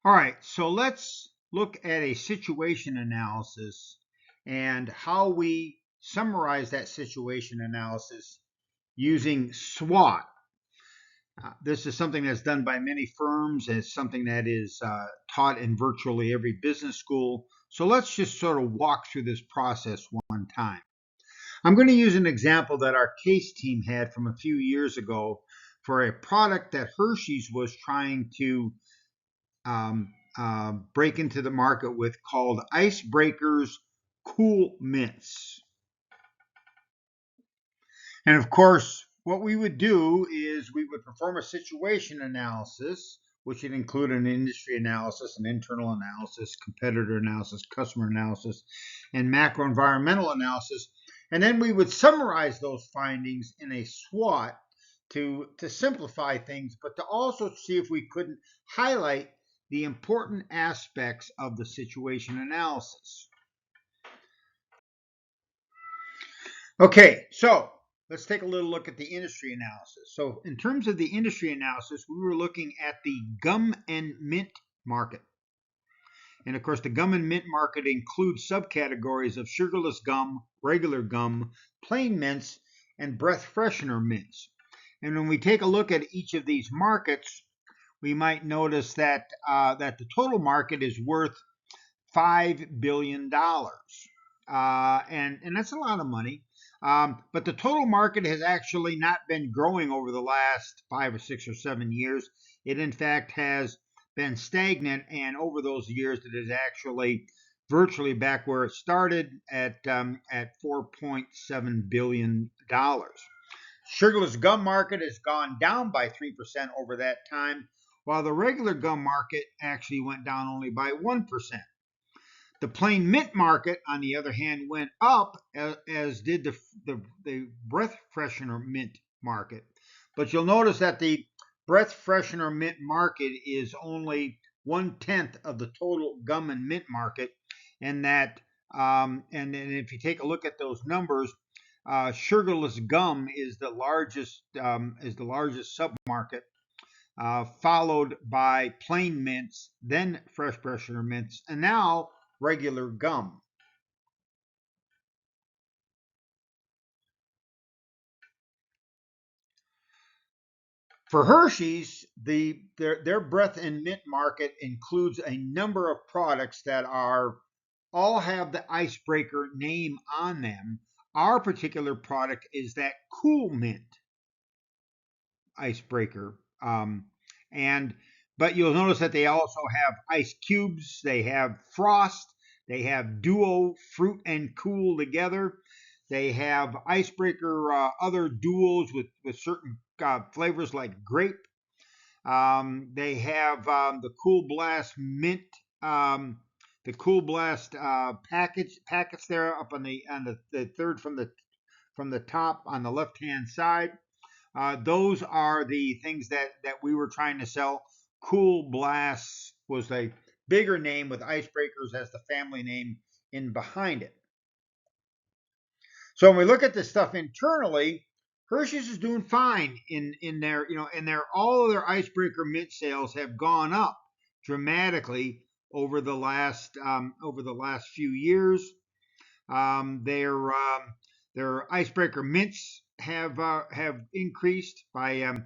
All right, so let's look at a situation analysis and how we summarize that situation analysis using SWOT. This is something that's done by many firms, and it's something that is taught in virtually every business school. So let's just sort of walk through this process one time. I'm going to use an example that our case team had from a few years ago for a product that Hershey's was trying to break into the market with called Icebreakers Cool Mints. And of course, what we would do is we would perform a situation analysis, which would include an industry analysis, an internal analysis, competitor analysis, customer analysis, and macro environmental analysis. And then we would summarize those findings in a SWOT to simplify things, but to also see if we couldn't highlight the important aspects of the situation analysis. Okay, so let's take a little look at the industry analysis. So in terms of the industry analysis, we were looking at the gum and mint market. And of course, the gum and mint market includes subcategories of sugarless gum, regular gum, plain mints, and breath freshener mints. And when we take a look at each of these markets, we might notice that that the total market is worth $5 billion. And that's a lot of money. But the total market has actually not been growing over the last 5 or 6 or 7 years. It, in fact, has been stagnant, and over those years, it is actually virtually back where it started at $4.7 billion. Sugarless gum market has gone down by 3% over that time, while the regular gum market actually went down only by 1%. The plain mint market, on the other hand, went up, as did the breath freshener mint market. But you'll notice that the breath freshener mint market is only 1/10 of the total gum and mint market, and that and if you take a look at those numbers, sugarless gum is the largest submarket, followed by plain mints, then fresh freshener mints, and now regular gum. For Hershey's, their breath and mint market includes a number of products that are all have the icebreaker name on them. Our particular product is that cool mint icebreaker. And but you'll notice that they also have ice cubes, they have frost, they have duo fruit and cool together. They have icebreaker other duos with certain flavors like grape. They have the Cool Blast mint, the Cool Blast packets there up on the third from the top on the left hand side. Those are the things that we were trying to sell. Cool Blast was a bigger name with Icebreakers as the family name in behind it. So when we look at this stuff internally, Hershey's is doing fine in their all of their icebreaker mint sales have gone up dramatically over the last few years. Their icebreaker mints have increased by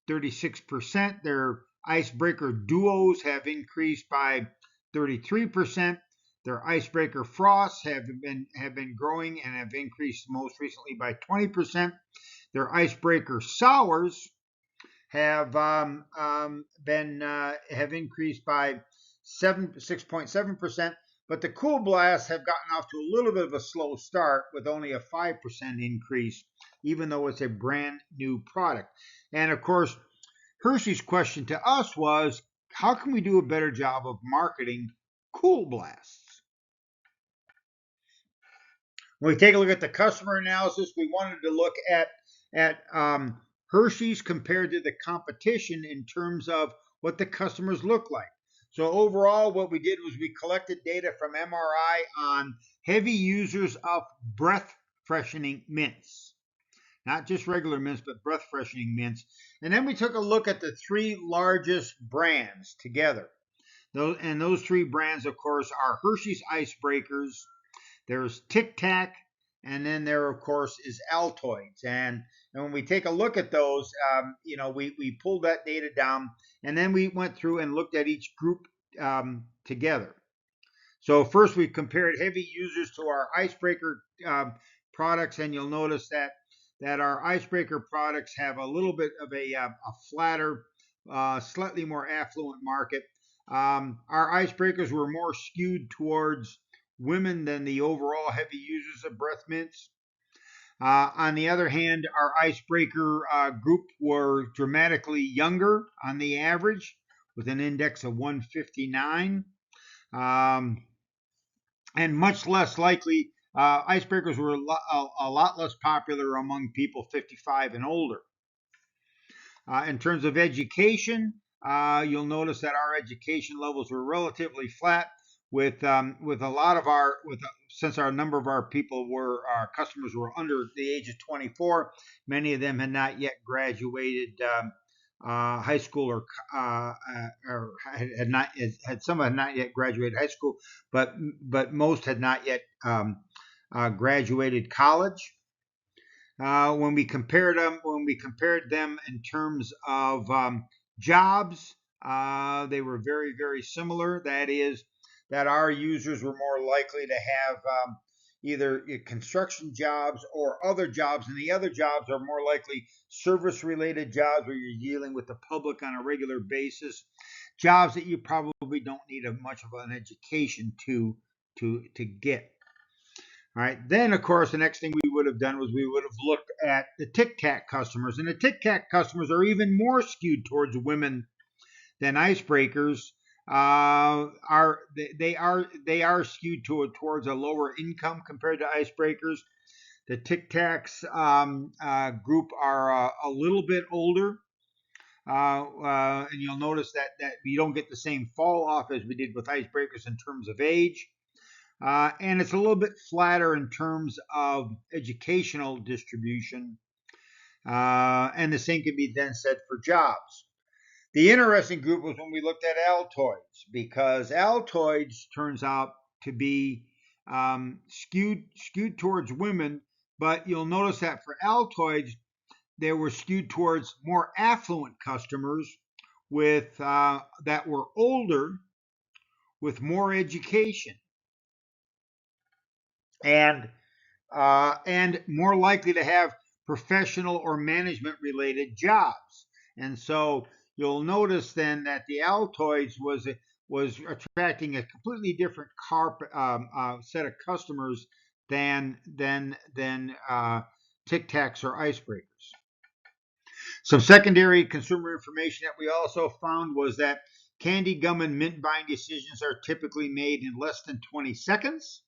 36%. Their icebreaker duos have increased by 33%. Their icebreaker frosts have been growing and have increased most recently by 20%. Their icebreaker sours have increased by 6.7%. But the Cool Blasts have gotten off to a little bit of a slow start with only a 5% increase, even though it's a brand new product. And of course, Hershey's question to us was, how can we do a better job of marketing Cool Blasts? When we take a look at the customer analysis, we wanted to look at Hershey's compared to the competition in terms of what the customers look like. So overall, what we did was we collected data from MRI on heavy users of breath freshening mints, not just regular mints, but breath freshening mints. And then we took a look at the three largest brands together. Those three brands, of course, are Hershey's Icebreakers. There's Tic Tac, and then there, of course, is Altoids. And when we take a look at those, we pulled that data down, and then we went through and looked at each group together. So first, we compared heavy users to our icebreaker products, and you'll notice that our icebreaker products have a little bit of a flatter, slightly more affluent market. Our icebreakers were more skewed towards women than the overall heavy users of breath mints. On the other hand, our icebreaker group were dramatically younger on the average, with an index of 159. And much less likely, icebreakers were a lot less popular among people 55 and older. In terms of education, you'll notice that our education levels were relatively flat, with a lot of since our number of our customers were under the age of 24, many of them had not yet graduated high school, or some had not yet graduated high school, but most had not yet graduated college. When we compared them in terms of jobs, they were very, very similar. That is, that our users were more likely to have either construction jobs or other jobs, and the other jobs are more likely service-related jobs where you're dealing with the public on a regular basis, jobs that you probably don't need much of an education to get. All right. Then, of course, the next thing we would have done was we would have looked at the Tic Tac customers, and the Tic Tac customers are even more skewed towards women than icebreakers. They are skewed towards a lower income compared to icebreakers. The Tic Tacs group are a little bit older. And you'll notice that we don't get the same fall off as we did with icebreakers in terms of age. And it's a little bit flatter in terms of educational distribution. And the same can be then said for jobs. The interesting group was when we looked at Altoids, because Altoids turns out to be skewed towards women, but you'll notice that for Altoids, they were skewed towards more affluent customers with that were older, with more education, and more likely to have professional or management related jobs. And so you'll notice then that the Altoids was attracting a completely different set of customers than Tic Tacs or icebreakers. Some secondary consumer information that we also found was that candy, gum, and mint buying decisions are typically made in less than 20 seconds.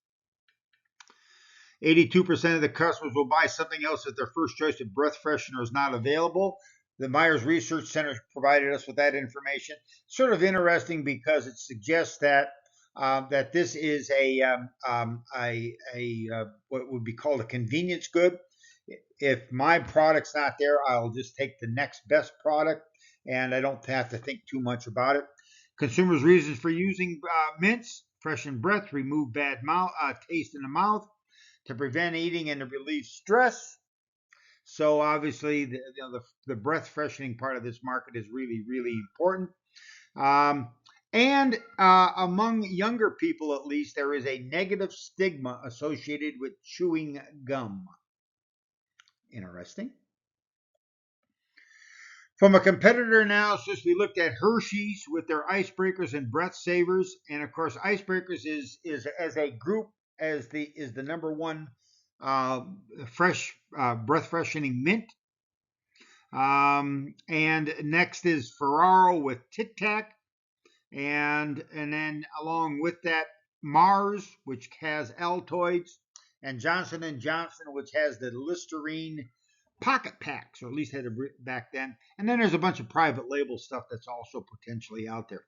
82% of the customers will buy something else if their first choice of breath freshener is not available. The Myers Research Center provided us with that information. Sort of interesting because it suggests that this is what would be called a convenience good. If my product's not there, I'll just take the next best product, and I don't have to think too much about it. Consumers' reasons for using mints: freshen breath, remove bad taste in the mouth, to prevent eating, and to relieve stress. So obviously, the breath freshening part of this market is really, really important. And among younger people, at least, there is a negative stigma associated with chewing gum. Interesting. From a competitor analysis, we looked at Hershey's with their icebreakers and breath savers, and of course, icebreakers is as a group is the number one fresh breath freshening mint. And next is Ferraro with Tic Tac, and then along with that, Mars, which has Altoids, and Johnson & Johnson, which has the Listerine pocket packs, or at least had it back then. And then there's a bunch of private label stuff that's also potentially out there.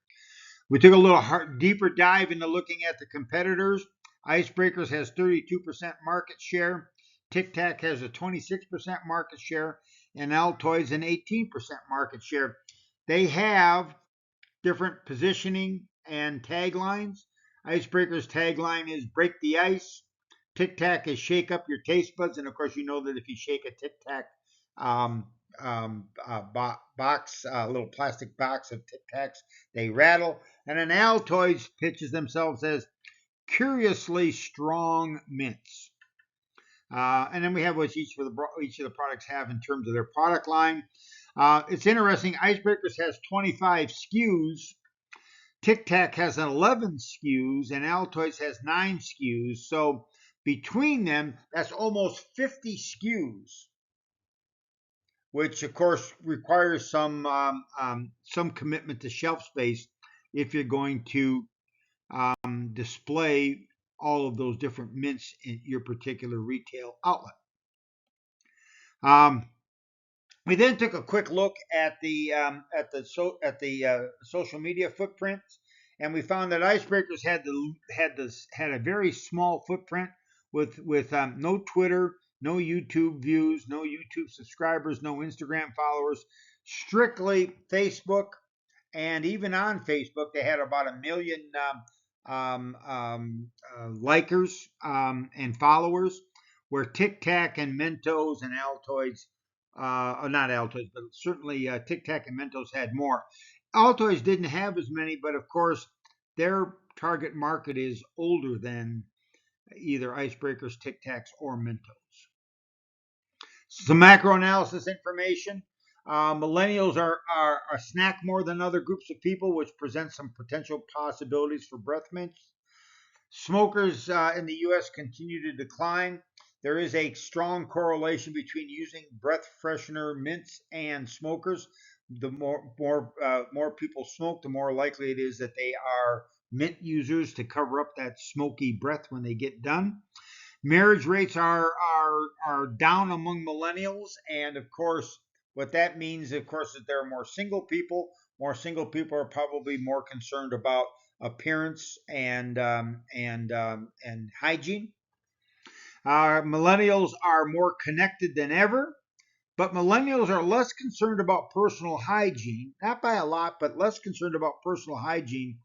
We took a little deeper dive into looking at the competitors. Icebreakers has 32% market share. Tic Tac has a 26% market share, and Altoids an 18% market share. They have different positioning, and taglines. Icebreaker's tagline is "Break the ice." Tic Tac is "Shake up your taste buds," and of course, you know that if you shake a Tic Tac um, box, a little plastic box of Tic Tacs, they rattle. And then Altoids pitches themselves as curiously strong mints. And then we have what each of the products have in terms of their product line. It's interesting. Icebreakers has 25 SKUs. Tic Tac has 11 SKUs, and Altoids has 9 SKUs. So between them, that's almost 50 SKUs, which of course requires some commitment to shelf space if you're going to display all of those different mints in your particular retail outlet. Um, we then took a quick look at the social media footprints, and we found that Icebreakers had a very small footprint with no Twitter, no YouTube views, no YouTube subscribers, no Instagram followers, strictly Facebook. And even on Facebook, they had about 1 million likers and followers, where Tic Tac and Mentos and Altoids, or not Altoids, but certainly Tic Tac and Mentos had more. Altoids didn't have as many, but of course, their target market is older than either Icebreakers, Tic Tacs, or Mentos. Some macro analysis information. Millennials are snack more than other groups of people, which presents some potential possibilities for breath mints. Smokers in the U.S. continue to decline. There is a strong correlation between using breath freshener mints and smokers. The more people smoke, the more likely it is that they are mint users to cover up that smoky breath when they get done. Marriage rates are down among millennials, and of course, what that means, of course, is there are more single people. More single people are probably more concerned about appearance and hygiene. Millennials are more connected than ever, but millennials are less concerned about personal hygiene, not by a lot, but less concerned about personal hygiene,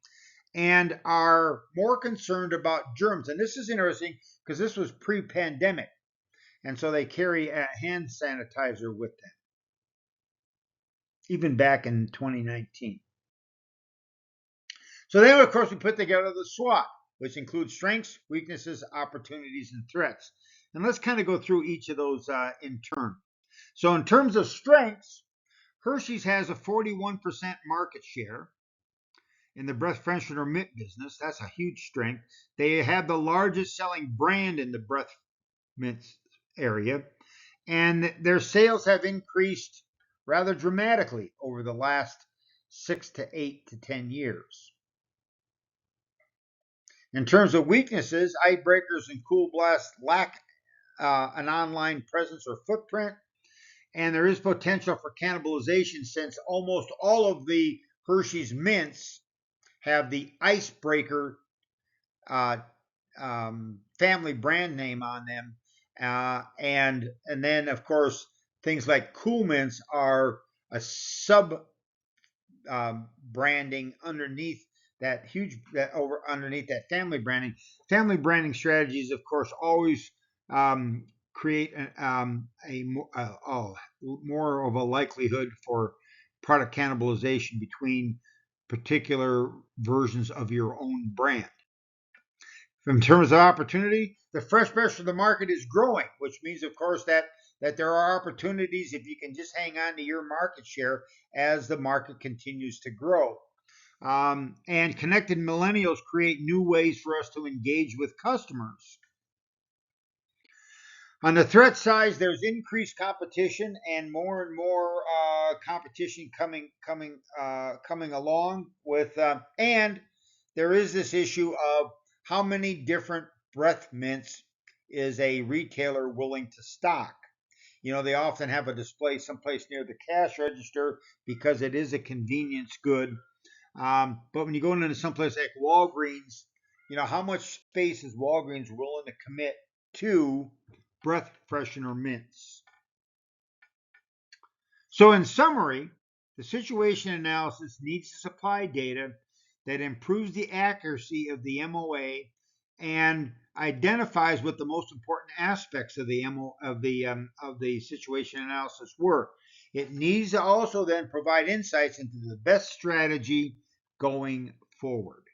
and are more concerned about germs. And this is interesting because this was pre-pandemic, and so they carry a hand sanitizer with them, even back in 2019. So then, of course, we put together the SWOT, which includes strengths, weaknesses, opportunities, and threats. And let's kind of go through each of those in turn. So in terms of strengths, Hershey's has a 41% market share in the breath freshener mint business. That's a huge strength. They have the largest selling brand in the breath mint area, and their sales have increased rather dramatically over the last 6 to 8 to 10 years. In terms of weaknesses, Icebreakers and Cool Blast lack an online presence or footprint, and there is potential for cannibalization since almost all of the Hershey's mints have the Icebreaker uh, family brand name on them, and then of course things like Cool Mints are a sub branding underneath underneath that family branding. Family branding strategies, of course, always create more of a likelihood for product cannibalization between particular versions of your own brand. In terms of opportunity, the fresh pressure of the market is growing, which means, of course, that there are opportunities if you can just hang on to your market share as the market continues to grow. And connected millennials create new ways for us to engage with customers. On the threat side, there's increased competition and more competition coming along with, and there is this issue of how many different breath mints is a retailer willing to stock. You know, they often have a display someplace near the cash register because it is a convenience good. But when you go into someplace like Walgreens, you know, how much space is Walgreens willing to commit to breath freshener mints? So in summary, the situation analysis needs to supply data that improves the accuracy of the MOA and identifies what the most important aspects of the situation analysis were. It needs to also then provide insights into the best strategy going forward.